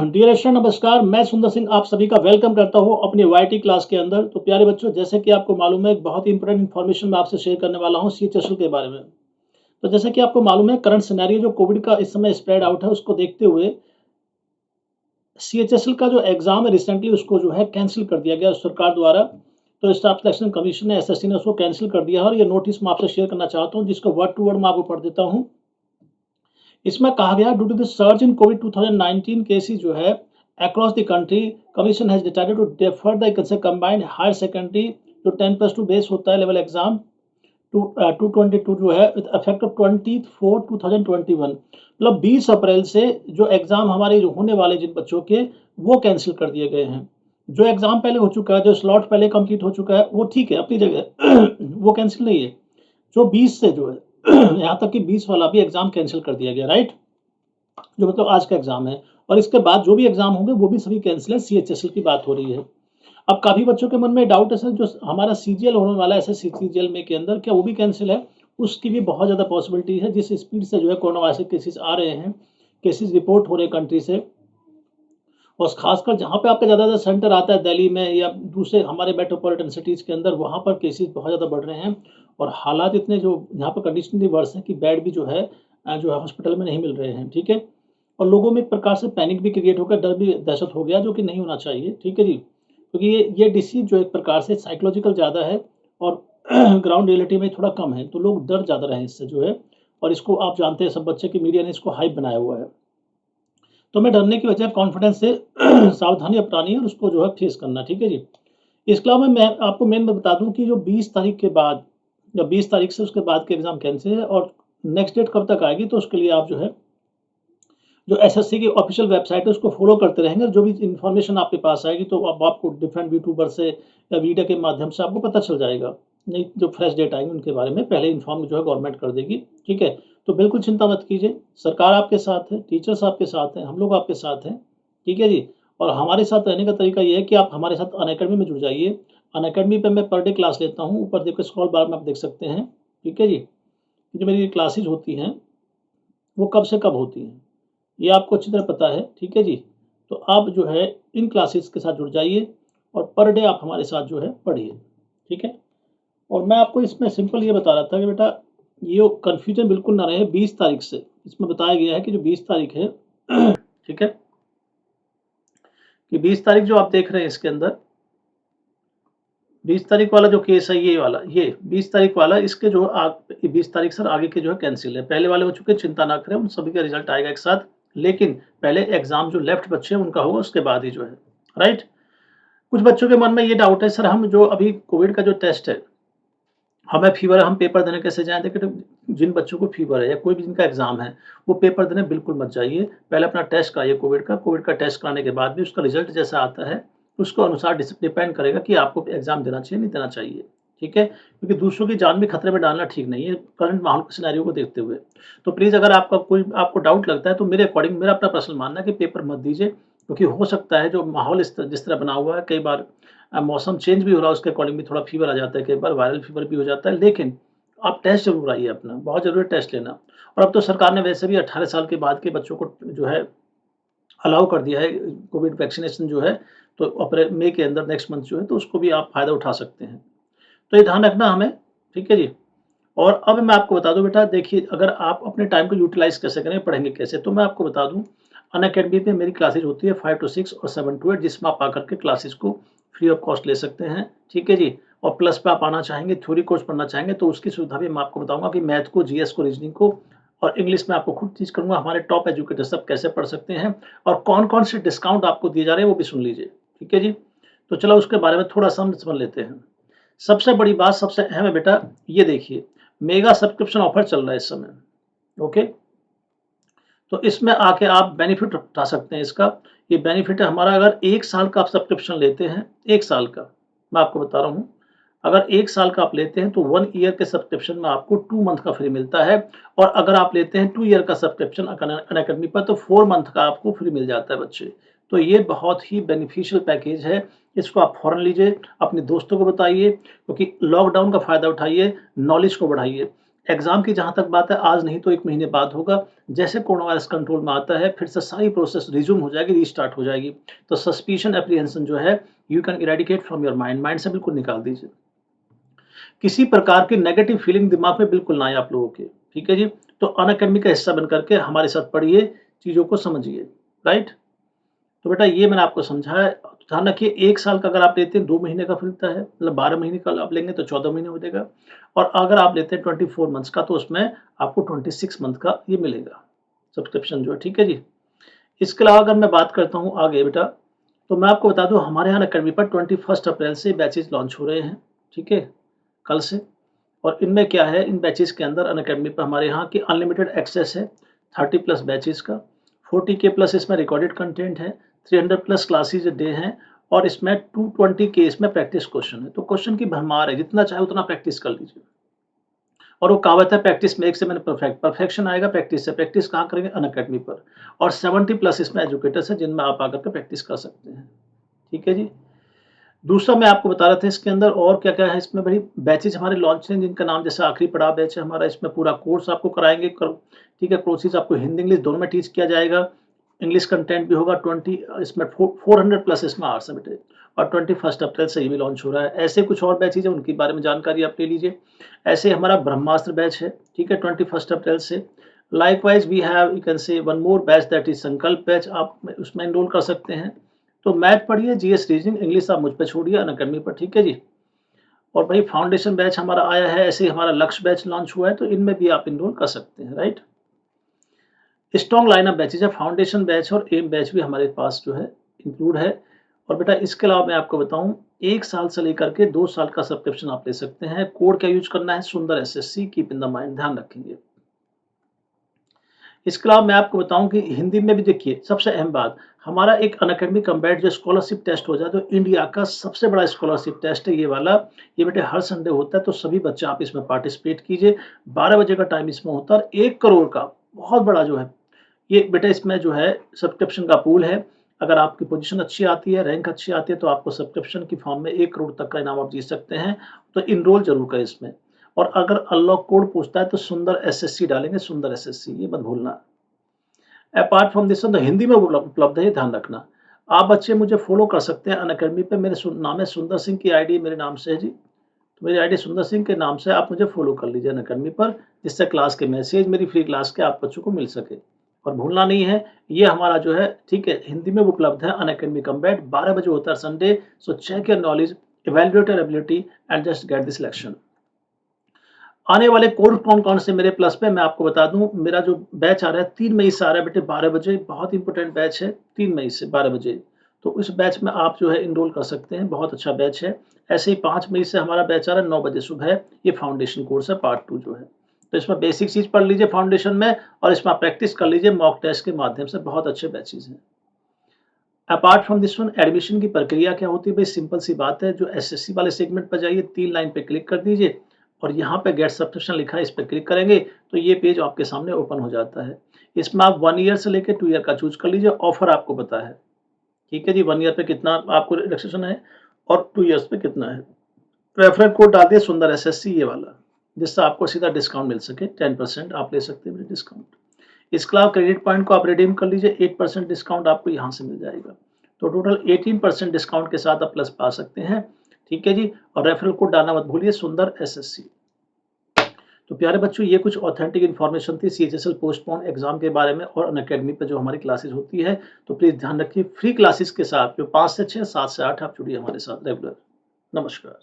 Dear student नमस्कार, मैं सुंदर सिंह आप सभी का वेलकम करता हूं अपनी वाईटी क्लास के अंदर। तो प्यारे बच्चों, जैसे कि आपको मालूम है, एक बहुत ही इंपॉर्टेंट इन्फॉर्मेशन मैं आपसे शेयर करने वाला हूं सीएचएसएल के बारे में। तो जैसे कि आपको मालूम है, करंट सिनेरियो जो कोविड का इस समय स्प्रेड आउट है, उसको देखते हुए सीएचएसएल का जो एग्जाम है रिसेंटली उसको जो है कैंसिल कर दिया गया सरकार द्वारा। तो स्टाफ सिलेक्शन कमीशन ने एसएससी ने उसको कैंसिल कर दिया है और ये नोटिस मैं आपसे शेयर करना चाहता हूँ, जिसको वर्ड टू वर्ड मैं आपको पढ़ देता हूँ। इसमें कहा गया, due to the surge in Covid 2019 cases जो है across the country, commission has decided to defer the combined higher secondary जो 10+2 बेस होता है लेवल एग्जाम टू 222 जो है इफेक्टिव 24/4/2021, मतलब 20 अप्रैल से जो एग्जाम हमारे जो होने वाले जिन बच्चों के वो कैंसिल कर दिए गए हैं। जो एग्जाम पहले हो चुका है, जो स्लॉट पहले कंप्लीट हो चुका है, वो ठीक है अपनी जगह वो कैंसिल नहीं है। जो 20 से जो है यहाँ तक कि 20 वाला भी एग्जाम कैंसिल कर दिया गया, राइट, जो मतलब आज का एग्जाम है। और इसके बाद जो भी एग्जाम होंगे वो भी सभी कैंसिल है, सीएचएसएल की बात हो रही है। अब काफी बच्चों के मन में डाउट है, सर जो हमारा सीजीएल होने वाला है एसएससी सीजीएल में के अंदर, क्या वो भी कैंसिल है? उसकी भी बहुत ज्यादा पॉसिबिलिटी है, जिस स्पीड से जो है कोरोना वायरस के केसेस आ रहे हैं, केसेस रिपोर्ट हो रहे हैं कंट्री से, और खासकर जहाँ पे आपका ज़्यादा सेंटर आता है दिल्ली में या दूसरे हमारे मेट्रोपॉलिटन सिटीज़ के अंदर, वहाँ पर केसेस बहुत ज़्यादा बढ़ रहे हैं और हालात इतने जो यहाँ पर कंडीशन भी वर्स है कि बेड भी जो है हॉस्पिटल में नहीं मिल रहे हैं, ठीक है। और लोगों में एक प्रकार से पैनिक भी क्रिएट हो गया, डर भी दहशत हो गया, जो कि नहीं होना चाहिए, ठीक है जी। क्योंकि ये डिसीज जो एक प्रकार से साइकोलॉजिकल ज़्यादा है और ग्राउंड रियलिटी में थोड़ा कम है, तो लोग डर ज़्यादा रहे हैं इससे जो है। और इसको आप जानते हैं सब बच्चे की मीडिया ने इसको हाइप बनाया हुआ है। तो हमें डरने की बजाय कॉन्फिडेंस से सावधानी अपनानी है और उसको जो है फेस करना, ठीक है जी। इसके अलावा मैं आपको मेन में बता दूं कि जो 20 तारीख के बाद या 20 तारीख से उसके बाद के एग्जाम कैंसिल है और नेक्स्ट डेट कब तक आएगी, तो उसके लिए आप जो है जो एसएससी की ऑफिशियल वेबसाइट है उसको फॉलो करते रहेंगे। जो भी इन्फॉर्मेशन आपके पास आएगी तो अब आपको डिफरेंट यूट्यूबर से या वीडियो के माध्यम से आपको पता चल जाएगा। नहीं, जो फ्रेश डेट आएंगे उनके बारे में पहले इन्फॉर्म जो है गवर्नमेंट कर देगी, ठीक है। तो बिल्कुल चिंता मत कीजिए, सरकार आपके साथ है, टीचर्स आपके साथ हैं, हम लोग आपके साथ हैं, ठीक है जी। और हमारे साथ रहने का तरीका ये है कि आप हमारे साथ अनअकैडमी में जुड़ जाइए। अनअकैडमी पे मैं पर डे क्लास लेता हूँ, ऊपर देखो स्क्रॉल बार में आप देख सकते हैं, ठीक है जी। जो मेरी क्लासेज होती हैं वो कब से कब होती हैं ये आपको अच्छी तरह पता है, ठीक है जी। तो आप जो है इन क्लासेस के साथ जुड़ जाइए और पर डे आप हमारे साथ जो है पढ़िए, ठीक है। और मैं आपको इसमें सिंपल ये बता रहा था कि बेटा ये कन्फ्यूजन बिल्कुल ना रहे। 20 तारीख से इसमें बताया गया है कि जो 20 तारीख है ठीक है, कि 20 तारीख जो आप देख रहे हैं इसके अंदर 20 तारीख वाला जो केस है, ये वाला, ये 20 तारीख वाला, इसके जो 20 तारीख सर आगे के जो है कैंसिल है। पहले वाले हो चुके, चिंता ना करें, उन सभी का रिजल्ट आएगा एक साथ। लेकिन पहले एग्जाम जो लेफ्ट बच्चे हैं उनका होगा, उसके बाद ही जो है, राइट। कुछ बच्चों के मन में ये डाउट है, सर हम जो अभी कोविड का जो टेस्ट है, हमें फीवर है, हम पेपर देने कैसे जाएं? देखिए, तो जिन बच्चों को फीवर है या कोई भी जिनका एग्जाम है, वो पेपर देने बिल्कुल मत जाइए। पहले अपना टेस्ट कराइए कोविड का टेस्ट कराने के बाद भी उसका रिजल्ट जैसा आता है उसको अनुसार डिपेंड करेगा कि आपको एग्जाम देना चाहिए नहीं देना चाहिए, ठीक है। क्योंकि दूसरों की जान भी खतरे में डालना ठीक नहीं है करंट माहौल के सिनेरियो को देखते हुए। तो प्लीज़, अगर आपका कोई आपको डाउट लगता है तो मेरे अकॉर्डिंग, मेरा अपना पर्सनल मानना है कि पेपर मत दीजिए। क्योंकि हो सकता है जो माहौल जिस तरह बना हुआ है, कई बार मौसम चेंज भी हो रहा है, उसके अकॉर्डिंग भी थोड़ा फीवर आ जाता है, कई बार वायरल फीवर भी हो जाता है। लेकिन आप टेस्ट जरूर आइए अपना, बहुत जरूरी टेस्ट लेना। और अब तो सरकार ने वैसे भी 18 साल के बाद के बच्चों को जो है अलाउ कर दिया है कोविड वैक्सीनेशन जो है। तो अप्रैल मई के अंदर नेक्स्ट मंथ जो है, तो उसको भी आप फायदा उठा सकते हैं। तो ये ध्यान रखना हमें, ठीक है जी। और अब मैं आपको बता दूं बेटा, देखिए, अगर आप अपने टाइम को यूटिलाइज कैसे करें, पढ़ेंगे कैसे, तो मैं आपको बता दूं, अनअकैडमी पे मेरी क्लासेज होती है 5 to 6 और 7 to 8, जिसमें आप आकर के क्लासेस को फ्री ऑफ कॉस्ट ले सकते हैं, ठीक है जी। और प्लस पे आप आना चाहेंगे, थ्योरी कोर्स पढ़ना चाहेंगे, तो उसकी सुविधा भी मैं आपको बताऊंगा कि मैथ को, जीएस को, रीजनिंग को और इंग्लिश में आपको खुद टीच करूंगा। हमारे टॉप एजुकेटर सब कैसे पढ़ सकते हैं और कौन कौन से डिस्काउंट आपको दिए जा रहे हैं वो भी सुन लीजिए, ठीक है जी। तो चलो उसके बारे में थोड़ा सा हम समझ लेते हैं। सबसे बड़ी बात, सबसे अहम है बेटा, ये देखिए, मेगा सब्सक्रिप्शन ऑफर चल रहा है इस समय, ओके। तो इसमें आके आप बेनिफिट उठा सकते हैं इसका। ये बेनिफिट है हमारा, अगर 1 साल का आप सब्सक्रिप्शन लेते हैं, 1 साल का, मैं आपको बता रहा हूँ, अगर 1 साल का आप लेते हैं तो 1 ईयर के सब्सक्रिप्शन में आपको 2 मंथ का फ्री मिलता है। और अगर आप लेते हैं 2 ईयर का सब्सक्रिप्शन अनअकैडमी पर, तो 4 मंथ का आपको फ्री मिल जाता है बच्चे। तो ये बहुत ही बेनिफिशियल पैकेज है, इसको आप फौरन लीजिए, अपने दोस्तों को बताइए, क्योंकि लॉकडाउन का फायदा उठाइए, नॉलेज को बढ़ाइए। एग्ज़ाम की जहाँ तक बात है, आज नहीं तो 1 महीने बाद होगा। जैसे कोरोना वायरस कंट्रोल में आता है, फिर से सारी प्रोसेस रिज़्यूम हो जाएगी, रीस्टार्ट हो जाएगी। तो सस्पिशन, एप्रीहेंशन जो है, you can eradicate from your mind, mind से बिल्कुल निकाल दीजिए। किसी प्रकार की नेगेटिव फीलिंग दिमाग में बिल्कुल ना आए आप लोगों के, ठीक है जी? तो अनअकैडमी का हिस्सा बन करके हमारे साथ पढ़िए, चीज़ों को समझिए, राइट? तो बेटा ये मैंने आपको समझाया। ध्यान रखिए, 1 साल का अगर आप लेते हैं 2 महीने का मिलता है, मतलब 12 महीने का आप लेंगे तो 14 महीने हो जाएगा, और अगर आप लेते हैं 24 मंथ्स का तो उसमें आपको 26 मंथ का ये मिलेगा, सब्सक्रिप्शन जो है, ठीक है जी? इसके अलावा अगर मैं बात करता हूँ आगे बेटा, तो मैं आपको बता दूँ हमारे यहाँ अनअकैडमी पर 21 अप्रैल से बैचेज़ लॉन्च हो रहे हैं, ठीक है? कल से। और इनमें क्या है, इन बैचेज़ के अंदर अनअकैडमी पे हमारे यहाँ की अनलिमिटेड एक्सेस है 30 प्लस बैचेज़ का, 40K प्लस इसमें रिकॉर्डेड कंटेंट है, 300 प्लस क्लासेस डे हैं, और इसमें 220K इसमें प्रैक्टिस क्वेश्चन है। तो क्वेश्चन की भरमार है, जितना चाहे उतना प्रैक्टिस कर लीजिए। और वो कहावत है, practice makes a man perfect, perfection आएगा प्रैक्टिस से। प्रैक्टिस कहाँ करेंगे? अनअकैडमी पर। और 70 प्लस इसमें एजुकेटर्स हैं जिनमें आप आकर के प्रैक्टिस कर सकते हैं, ठीक है जी? दूसरा मैं आपको बता रहा था इसके अंदर और क्या-क्या है, इसमें भाई बैचेज़ हमारे लॉन्च हैं जिनका नाम, जैसे आखिरी पड़ाव बैच है हमारा, इसमें पूरा कोर्स आपको कराएँगे, ठीक है? कोर्सेज़ आपको हिंदी, इंग्लिश दोनों में टीच किया जाएगा। इंग्लिश कंटेंट भी होगा, 20 इसमें 400 प्लस इसमें आवर्स है बेटे, और 21 अप्रैल से ये भी लॉन्च हो रहा है। ऐसे कुछ और बैचेज़ हैं, उनके बारे में जानकारी आप ले लीजिए। ऐसे हमारा ब्रह्मास्त्र बैच है, ठीक है? 21 अप्रैल से। Likewise we have, you can say, one more batch that is Sankalp batch, आप उसमें एनरोल कर सकते हैं। तो मैथ पढ़िए, जीएस, रीजनिंग, इंग्लिश आप मुझ पे छोड़िए अनअकैडमी पर, ठीक है जी? और भाई फाउंडेशन बैच हमारा आया है, ऐसे ही हमारा लक्ष्य बैच लॉन्च हुआ है, तो इनमें भी आप एनरोल कर सकते हैं, राइट? स्ट्रॉन्ग लाइनअप बैचेज़ है, फाउंडेशन बैच और एम बैच भी हमारे पास जो है इंक्लूड है। और बेटा इसके अलावा मैं आपको बताऊँ, 1 साल से लेकर के 2 साल का सब्सक्रिप्शन आप ले सकते हैं। कोड क्या यूज़ करना है? सुंदर SSC, keep in the mind, ध्यान रखेंगे। इसके अलावा मैं आपको बताऊँ कि हिंदी में भी देखिए, सबसे अहम बात, हमारा एक अनअकैडमी कम्बैट जो स्कॉलरशिप टेस्ट हो जाए, तो इंडिया का सबसे बड़ा स्कॉलरशिप टेस्ट है ये वाला। ये बेटे हर संडे होता है, तो सभी बच्चे आप इसमें पार्टिसिपेट कीजिए। 12 बजे का टाइम इसमें होता है, और 1 करोड़ का बहुत बड़ा जो है, ये बेटा इसमें जो है सब्सक्रिप्शन का पूल है। अगर आपकी पोजीशन अच्छी आती है, रैंक अच्छी आती है, तो आपको सब्सक्रिप्शन की फॉर्म में 1 करोड़ तक का इनाम आप जीत सकते हैं। तो एनरोल ज़रूर करें इसमें। और अगर अनलॉक कोड पूछता है तो सुंदर एसएससी डालेंगे, सुंदर एसएससी, ये मत भूलना। अपार्ट फ्रॉम दिस, हिंदी में उपलब्ध है, ये ध्यान रखना। आप बच्चे मुझे फॉलो कर सकते हैं अनअकैडमी पे, मेरे नाम है सुंदर सिंह, की आईडी मेरे नाम से है जी। तो मेरी आईडी सुंदर सिंह के नाम से आप मुझे फॉलो कर लीजिए अनअकैडमी पर, जिससे क्लास के मैसेज, मेरी फ्री क्लास के आप बच्चों को मिल सके। और भूलना नहीं है, ये हमारा जो है, ठीक है, हिंदी में उपलब्ध है अनअकैडमी कम्बैट, 12 बजे होता है Sunday. So check your knowledge, evaluate your ability and just get this selection. आने वाले कोर्स कौन-कौन से मेरे प्लस पे मैं आपको बता दूँ, मेरा जो बैच आ रहा है 3 मई से आ रहा है बेटे, 12 बजे, बहुत इंपॉर्टेंट बैच है, 3 मई से 12 बजे। तो इस बैच में आप जो है एनरोल कर सकते हैं, बहुत अच्छा बैच है। ऐसे ही 5 मई से हमारा बैच आ रहा है 9 बजे सुबह, ये फाउंडेशन कोर्स है, पार्ट 2 जो है। तो इसमें बेसिक चीज़ पढ़ लीजिए फाउंडेशन में, और इसमें आप प्रैक्टिस कर लीजिए मॉक टेस्ट के माध्यम से, बहुत अच्छे बैचेज़ हैं। Apart from this one, admission की प्रक्रिया क्या होती है भाई? सिंपल सी बात है, जो एसएससी वाले सेगमेंट पर जाइए, 3 लाइन पे क्लिक कर दीजिए, और यहाँ पे गेट सब्सक्रिप्शन लिखा है, इस पे क्लिक करेंगे तो ये पेज आपके सामने ओपन हो जाता है। इसमें आप 1 ईयर से लेके 2 ईयर का चूज़ कर लीजिए, ऑफर आपको पता है, ठीक है जी? 1 ईयर पे कितना आपको रिलैक्सेशन है, और 2 ईयर्स पे कितना है। रेफरल कोड डाल दिए सुंदर एसएससी, ये वाला, जिससे आपको सीधा डिस्काउंट मिल सके, 10% आप ले सकते हैं डिस्काउंट। इसके अलावा क्रेडिट पॉइंट को आप रिडीम कर लीजिए, 8% डिस्काउंट आपको यहाँ से मिल जाएगा। तो टोटल 18% डिस्काउंट के साथ आप प्लस पा सकते हैं, ठीक है जी? और रेफरल कोड डालना मत भूलिए, सुंदर एसएससी। तो प्यारे बच्चों, ये कुछ ऑथेंटिक इन्फॉर्मेशन थी सीएचएसएल पोस्टपोन एग्जाम के बारे में, और अनअकैडमी पे जो हमारी क्लासेस होती है। तो प्लीज़ ध्यान रखिए, फ्री क्लासेस के साथ जो 5 से 6, 7 से 8 आप जुड़िए हमारे साथ रेगुलर। नमस्कार।